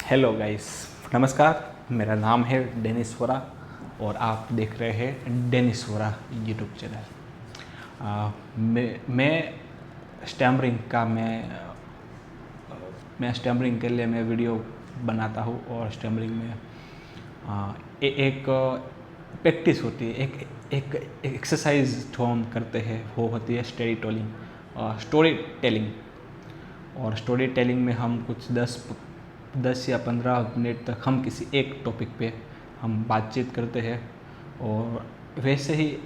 Hello guys, नमस्कार। मेरा नाम है डेनिस वोरा और आप देख रहे हैं डेनिस वोरा यूट्यूब चैनल। मैं स्टैमरिंग का मैं स्टैमरिंग के लिए मैं वीडियो बनाता हूँ और स्टैमरिंग में एक प्रैक्टिस होती है, एक एक्सरसाइज जो हम करते हैं वो होती है स्टोरी टेलिंग। और स्टोरी टेलिंग में हम कुछ 10 या 15 मिनट तक हम किसी एक टॉपिक पे हम बातचीत करते हैं। और वैसे ही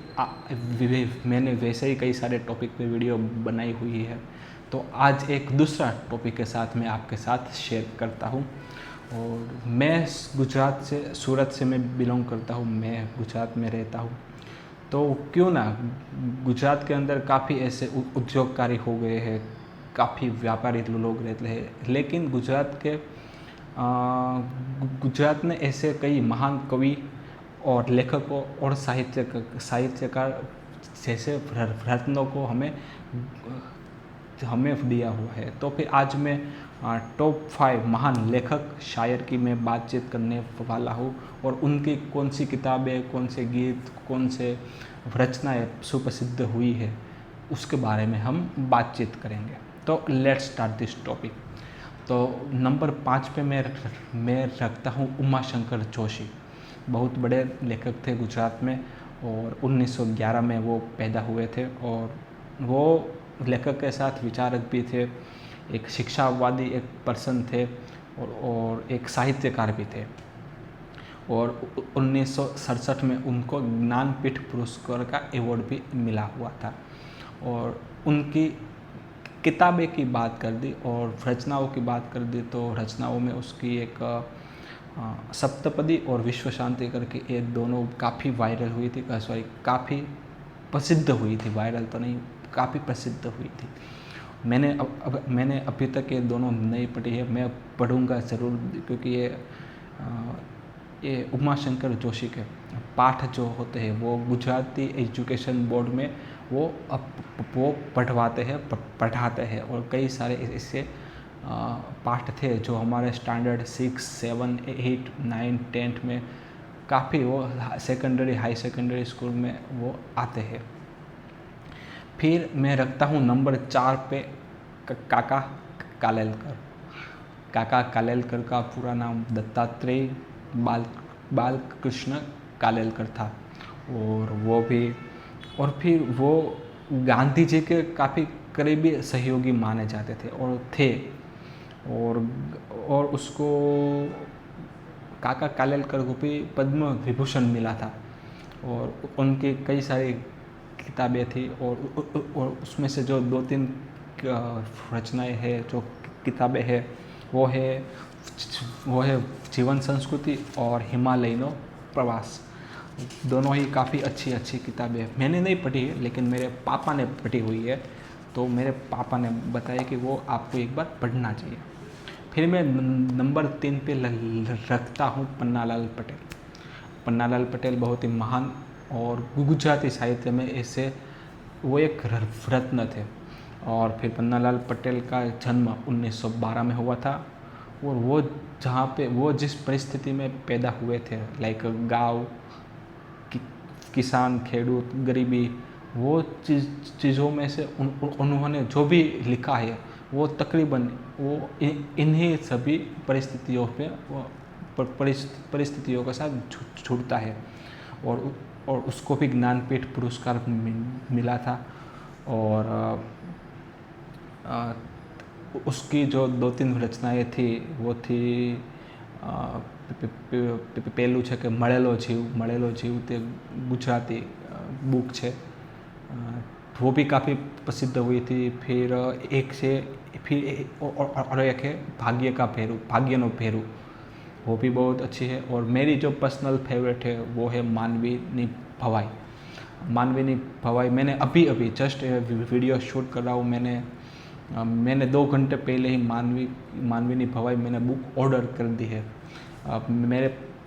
मैंने वैसे ही कई सारे टॉपिक पे वीडियो बनाई हुई है। तो आज एक दूसरा टॉपिक के साथ मैं आपके साथ शेयर करता हूँ। और मैं गुजरात से, सूरत से मैं बिलोंग करता हूँ, मैं गुजरात में रहता हूँ। तो क्यों ना, गुजरात के अंदर काफ़ी ऐसे उद्योगकारी हो गए हैं, काफ़ी व्यापारी लोग रहते हैं, लेकिन गुजरात में ऐसे कई महान कवि और लेखकों और साहित्यकार जैसे रत्नों को हमें दिया हुआ है। तो फिर आज मैं टॉप 5 महान लेखक शायर की मैं बातचीत करने वाला हूँ और उनकी कौन सी किताबें, कौन से गीत, कौन से रचनाएं सुप्रसिद्ध हुई है उसके बारे में हम बातचीत करेंगे। तो लेट्स स्टार्ट दिस टॉपिक। तो नंबर 5 पे मैं रखता हूँ उमा शंकर जोशी। बहुत बड़े लेखक थे गुजरात में और 1911 में वो पैदा हुए थे। और वो लेखक के साथ विचारक भी थे, एक शिक्षावादी एक पर्सन थे और एक साहित्यकार भी थे। और 1967 में उनको ज्ञानपीठ पुरस्कार का अवार्ड भी मिला हुआ था। और उनकी किताबें की बात कर दी और रचनाओं की बात कर दी तो रचनाओं में उसकी एक सप्तपदी और विश्व शांति करके ये दोनों काफ़ी वायरल हुई थी, काफ़ी प्रसिद्ध हुई थी। वायरल तो नहीं, काफ़ी प्रसिद्ध हुई थी। मैंने अभी तक ये दोनों नहीं पढ़ी है, मैं पढ़ूंगा ज़रूर, क्योंकि ये उमा शंकर जोशी के पाठ जो होते हैं वो गुजराती एजुकेशन बोर्ड में वो पढ़ाते हैं। और कई सारे इससे पाठ थे जो हमारे स्टैंडर्ड 6, 7, 8, 9, 10 में काफ़ी वो सेकेंडरी, हाई सेकेंडरी स्कूल में वो आते हैं। फिर मैं रखता हूँ नंबर 4 पे काका कालेलकर। काका कालेलकर का पूरा नाम दत्तात्रेय बालकृष्ण कालेलकर था। और फिर वो गांधी जी के काफ़ी करीबी सहयोगी माने जाते थे और उसको काका कालेलकर को भी पद्म विभूषण मिला था। और उनकी कई सारी किताबें थी और उसमें से जो 2-3 रचनाएं हैं, जो किताबें हैं, वो है जीवन संस्कृति और हिमालयनो प्रवास। दोनों ही काफ़ी अच्छी किताबें हैं। मैंने नहीं पढ़ी है लेकिन मेरे पापा ने पढ़ी हुई है, तो मेरे पापा ने बताया कि वो आपको एक बार पढ़ना चाहिए। फिर मैं नंबर 3 पे रखता हूँ पन्नालाल पटेल। पन्नालाल पटेल बहुत ही महान और गुजराती साहित्य में ऐसे वो एक रत्न थे। और फिर पन्नालाल पटेल का जन्म 1912 में हुआ था। और वो जिस परिस्थिति में पैदा हुए थे, लाइक गाँव, किसान, खेडूत, गरीबी, वो चीज़ों में से उन्होंने जो भी लिखा है वो तकरीबन वो इन्हीं सभी परिस्थितियों के साथ जुड़ता है। और उसको भी ज्ञानपीठ पुरस्कार मिला था। और उसकी जो 2-3 रचनाएं थी वो थी પેલું છે કે મળેલો જીવ તે गुजराती बुक है, वो भी काफ़ी प्रसिद्ध हुई थी। फिर एक है भाग्यनो फेरू, वो भी बहुत अच्छी है। और मेरी जो पर्सनल फेवरेट है वो है मानवीनी भवाई। मैंने अभी जस्ट वीडियो शूट कर रहा हूँ, मैंने 2 घंटे पहले ही मानवीनी भवाई मैंने बुक ऑर्डर कर दी है।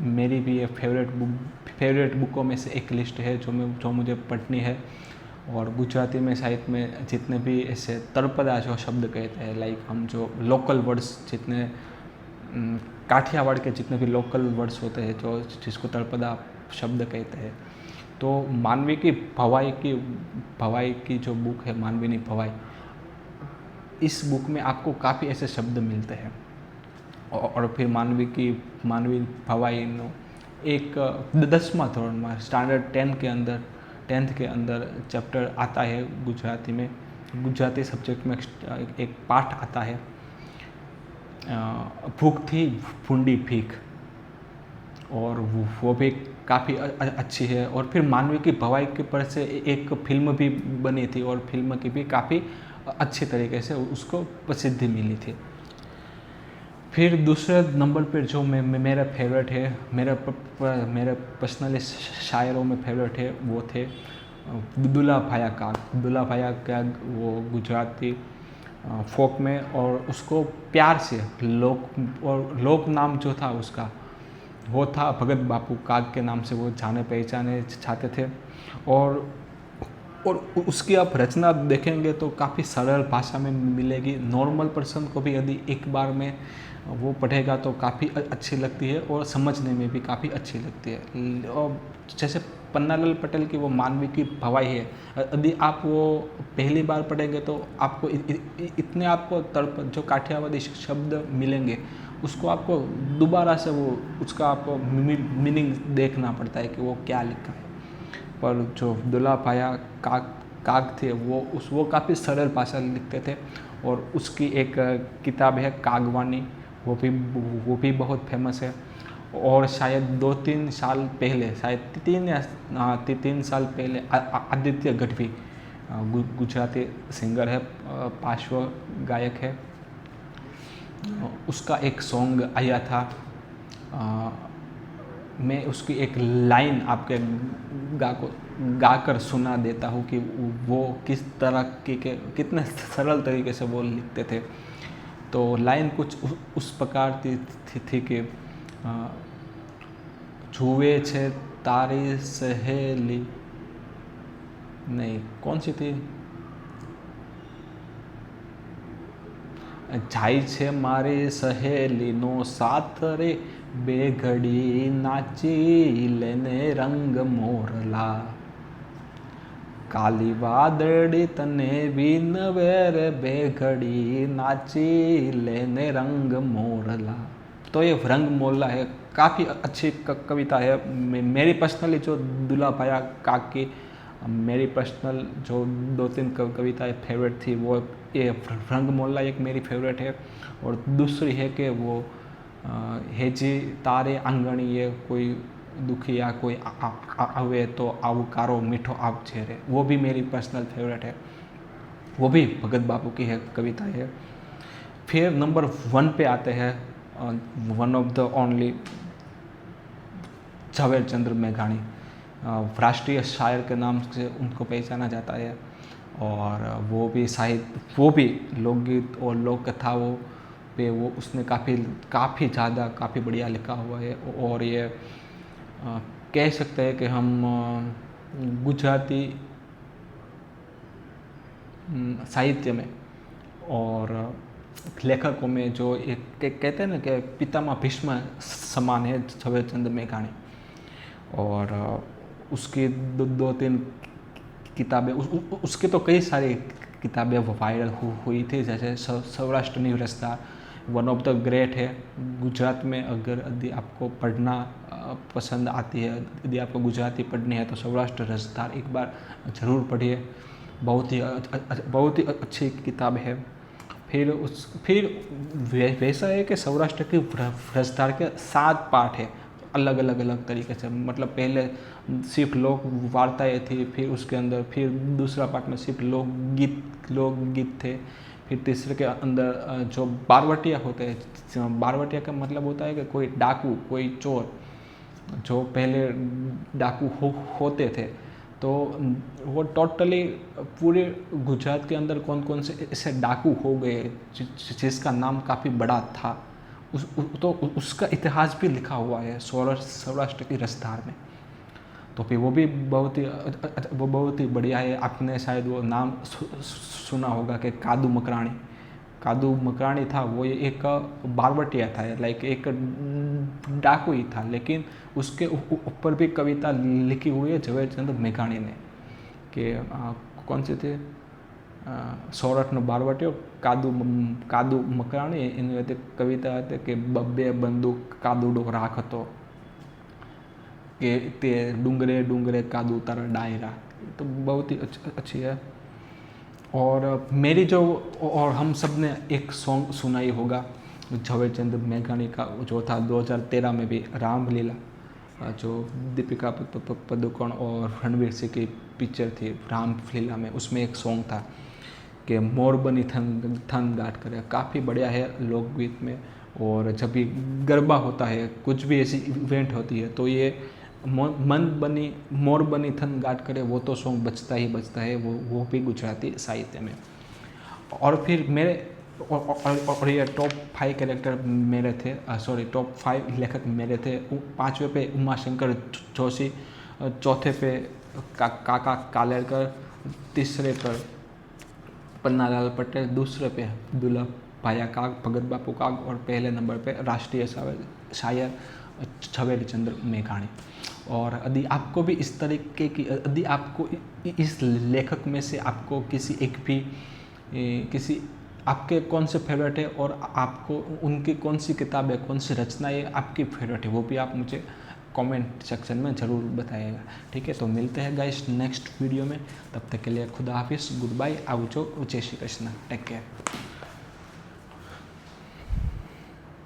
मेरी भी ये फेवरेट बुकों में से एक लिस्ट है जो मुझे पढ़नी है। और गुजराती में साहित्य में जितने भी ऐसे तर्पदा जो शब्द कहते हैं, लाइक हम जो लोकल वर्ड्स जितने काठियावाड़ के जितने भी लोकल वर्ड्स होते हैं जो जिसको तळपदा शब्द कहते हैं, तो मानवी की भवाई की जो बुक है मानवीनी भवाई, इस बुक में आपको काफ़ी ऐसे शब्द मिलते हैं। और फिर मानवी भवाई नो एक 10वां धोरण में स्टैंडर्ड 10th के अंदर चैप्टर आता है गुजराती में, गुजराती सब्जेक्ट में एक पाठ आता है, भूख थी भूंडी भीख, और वो भी काफ़ी अच्छी है। और फिर मानवी की भवाई के पर से एक फिल्म भी बनी थी और फिल्म की भी काफ़ी अच्छी तरीके से उसको प्रसिद्धि मिली थी। फिर दूसरे नंबर पर जो मेरा फेवरेट है, मेरे पर्सनली शायरों में फेवरेट है, वो थे दुल्लाभाया काग। दुल्लाभाया काग वो गुजराती फोक में, और उसको प्यार से लोक नाम जो था उसका वो था भगत बापू काग के नाम से वो जाने पहचाने चाहते थे। और उसकी आप रचना देखेंगे तो काफ़ी सरल भाषा में मिलेगी, नॉर्मल पर्सन को भी यदि एक बार में वो पढ़ेगा तो काफ़ी अच्छी लगती है और समझने में भी काफ़ी अच्छी लगती है। और जैसे पन्नालाल पटेल की वो मानवी की भवाई है, यदि आप वो पहली बार पढ़ेंगे तो आपको इतने आपको जो काठियावाड़ी शब्द मिलेंगे उसको आपको दोबारा से वो उसका आपको मीनिंग देखना पड़ता है कि वो क्या लिखा है। पर जो दुल्लाभाया काग थे वो काफ़ी सरल भाषा लिखते थे, और उसकी एक किताब है कागवानी, वो भी बहुत फेमस है। और शायद 2-3 साल पहले, शायद 3 साल पहले आदित्य गढ़वी गुजराती सिंगर है, पार्श्व गायक है, उसका एक सॉन्ग आया था। मैं उसकी एक लाइन आपके गाकर सुना देता हूँ कि वो किस तरह के कितने सरल तरीके से वो लिखते थे। तो लाइन कुछ उस प्रकार थी कि जुए छे तारी सहेली, नहीं कौन सी थी, જાય છે મારી સહેલીનો સાથ રે બે ઘડી નાચી લેને રંગ મોરલા, કાલી વાદળી તને વિનવે રે બે ઘડી नाची लेने रंग मोरला। तो ये रंग मोरला है, काफ़ी अच्छी कविता है। मेरी पर्सनली जो दुल्लाभाया काग की मेरी पर्सनल जो 2-3 कविताएं फेवरेट थी, वो ये रंग मोरला एक मेरी फेवरेट है। और दूसरी है कि वो हेजी तारे आंगणीए कोई दुखिया कोई आवे तो आवकारो मीठो आवजे रे, वो भी मेरी पर्सनल फेवरेट है, वो भी भगत बापू की है कविता है। फिर नंबर 1 पे आते हैं one of the only Jhaverchand मेघाणी, राष्ट्रीय शायर के नाम से उनको पहचाना जाता है। और वो भी साहित्य, वो भी लोकगीत और लोक कथाओं पे वो उसने काफ़ी ज़्यादा काफ़ी बढ़िया लिखा हुआ है। और ये कह सकते हैं कि हम गुजराती साहित्य में और लेखकों में जो एक कहते हैं ना कि पितामह भीष्म समान है झवेरचंद मेघाणी। और उसकी 2-3 किताबें, उसके तो कई सारी किताबें वायरल हुई थी, जैसे सौराष्ट्र रसदार वन ऑफ द ग्रेट है गुजरात में। अगर यदि आपको पढ़ना पसंद आती है, यदि आपको गुजराती पढ़नी है तो सौराष्ट्र रसदार एक बार ज़रूर पढ़िए, बहुत ही अच्छी किताब है। फिर वैसा है कि सौराष्ट्र की रसदार के 7 पाठ है अलग तरीके से। मतलब पहले सिर्फ लोक वार्ताएँ थी, फिर उसके अंदर फिर दूसरा पार्ट में सिर्फ लोकगीत थे, फिर तीसरे के अंदर जो बारवटिया होते हैं, बारवटिया का मतलब होता है कि कोई डाकू कोई चोर, जो पहले डाकू होते थे, तो वो टोटली पूरे गुजरात के अंदर कौन कौन से ऐसे डाकू हो गए जिसका नाम काफ़ी बड़ा था, तो उसका इतिहास भी लिखा हुआ है सौराष्ट्र की रसधार में। तो फिर वो भी बहुत ही बढ़िया है। आपने शायद वो नाम सुना होगा कि कादू मकराणी, कादू मकराणी था वो एक बारवटिया था, लाइक एक डाकू ही था, लेकिन उसके ऊपर भी कविता लिखी हुई है ઝવેરચંદ મેઘાણી ने कि कौन से थे સોરઠનો બારવટીયો કાદુ મકરાણી, એની વચ્ચે કવિતા હતી કે બબ્બે બંદૂક કાદુડો રાખતો, कि ते डूंगरे डूंगरे कादू तारा डायरा, तो बहुत ही अच्छी है। और मेरी जो, और हम सब ने एक सॉन्ग सुना ही होगा ઝવેરચંદ મેઘાણી का, जो था 2013 में भी रामलीला, जो दीपिका पादुकोण और रणवीर सिंह की पिक्चर थी रामलीला में, उसमें एक सॉन्ग था कि मोर बनी थन गाट करे, काफ़ी बढ़िया है लोकगीत में। और जब भी गरबा होता है, कुछ भी ऐसी इवेंट होती है, तो ये मोर बनी थन गाट करे वो तो सॉन्ग बजता ही बजता है, वो भी गुजराती साहित्य में। और फिर मेरे और ये टॉप 5 कैरेक्टर मेरे थे, सॉरी टॉप 5 लेखक मेरे थे। 5वें पे उमाशंकर जोशी, चौथे पे काका कालेलकर, तीसरे पर पन्नालाल पटेल, दूसरे पे दुर्लभ भाया काग, भगत बापू काग, और पहले नंबर पे राष्ट्रीय शायर ઝવેરચંદ મેઘાણી। और यदि आपको भी इस तरीके की, यदि आपको इस लेखक में से आपको किसी एक भी किसी आपके कौन से फेवरेट है, और आपको उनकी कौन सी किताबें, कौन सी रचनाएं आपकी फेवरेट है, वो भी आप मुझे कमेंट सेक्शन में ज़रूर बताइएगा। ठीक है, तो मिलते हैं गाइस नेक्स्ट वीडियो में, तब तक के लिए खुदा हाफिज़, गुड बाय, आवजो, जय श्री कृष्ण, टेक केयर।